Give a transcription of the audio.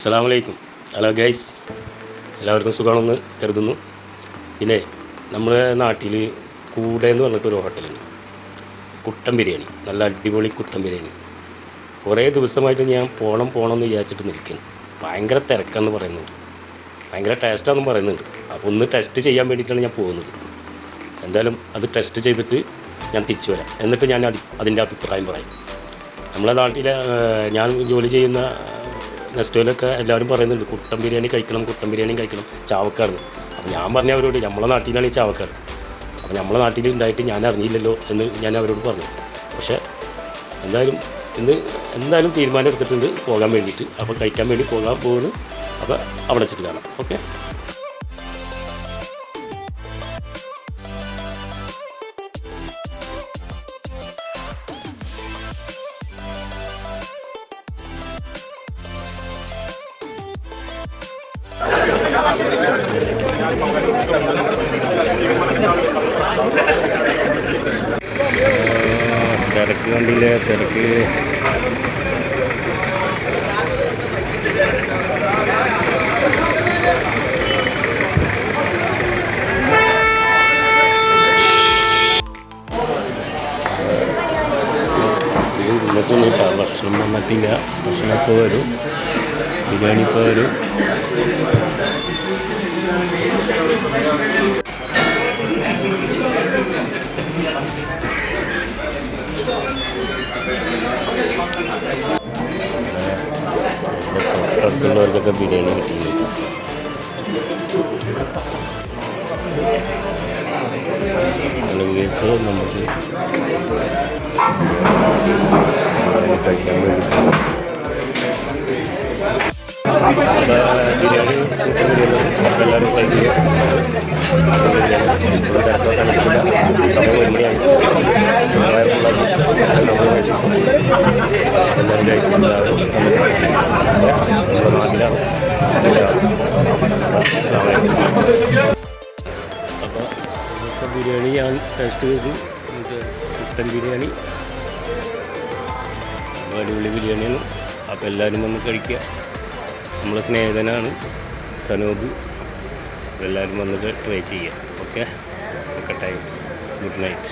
അസ്സലാമു അലൈക്കും. Hello guys, എല്ലാവർക്കും സുഖമാണെന്ന് കരുതുന്നു. പിന്നെ നമ്മുടെ നാട്ടിൽ കൂടെ എന്ന് പറഞ്ഞിട്ടൊരു ഹോട്ടലുണ്ട്, കുട്ടൻ ബിരിയാണി. നല്ല അടിപൊളി കുട്ടൻ ബിരിയാണി. കുറേ ദിവസമായിട്ട് ഞാൻ പോകണം എന്ന് വിചാരിച്ചിട്ട് നിൽക്കുന്നു. ഭയങ്കര തിരക്കാന്ന് പറയുന്നുണ്ട്, ഭയങ്കര ടേസ്റ്റാണെന്നും പറയുന്നുണ്ട്. അപ്പോൾ ഒന്ന് ടെസ്റ്റ് ചെയ്യാൻ വേണ്ടിയിട്ടാണ് ഞാൻ പോകുന്നത്. എന്തായാലും അത് ടെസ്റ്റ് ചെയ്തിട്ട് ഞാൻ തിരിച്ചു വരാം. എന്നിട്ട് ഞാൻ അതിൻ്റെ അഭിപ്രായം പറയും. നമ്മളെ നാട്ടിലെ ഞാൻ ജോലി ചെയ്യുന്ന നെസ്റ്റോയിലൊക്കെ എല്ലാവരും പറയുന്നുണ്ട് കുട്ടൻ ബിരിയാണി കഴിക്കണം ചാവക്കാട്. അപ്പോൾ ഞാൻ പറഞ്ഞ അവരോട് നമ്മളെ നാട്ടിലാണ് ഈ ചാവക്കാട്. അപ്പോൾ നമ്മളെ നാട്ടിൽ ഉണ്ടായിട്ട് ഞാൻ അറിഞ്ഞില്ലല്ലോ എന്ന് ഞാൻ അവരോട് പറഞ്ഞു. പക്ഷേ എന്തായാലും തീരുമാനം എടുത്തിട്ടുണ്ട് പോകാൻ വേണ്ടിയിട്ട്. അപ്പോൾ കഴിക്കാൻ വേണ്ടി പോകാൻ പോകുന്നു. അപ്പോൾ അവിടെ വെച്ചിട്ട് കാണാം. ഓക്കെ. തിരക്ക് കണ്ടില്ലേ, തിരക്ക്. ഇന്നത്തെ ഭക്ഷണം വന്നിട്ടില്ല. ഭക്ഷണം ഇപ്പോൾ വരും, ബിരിയാണി ഇപ്പോൾ വരും. തൊട്ടടുത്തുള്ളവർക്കൊക്കെ ബിരിയാണി കിട്ടിയില്ല. നമുക്ക് കഴിക്കാൻ വേണ്ടി ബിരിയാണി സൂപ്പർ ബിരിയാണി എല്ലാവരും ട്രൈ ചെയ്യുക. അപ്പോൾ ബിരിയാണി ഞാൻ ടേസ്റ്റ് ചെയ്തു. കുട്ടൻ ബിരിയാണി അടിപൊളി ബിരിയാണിയാണ്. അപ്പോൾ എല്ലാവരും വന്ന് കഴിക്കുക. നമ്മളെ സ്നേഹിതനാണ് സനൂപ്. എല്ലാവരും വന്നിട്ട് ട്രൈ ചെയ്യുക. Okay, thanks. Good night.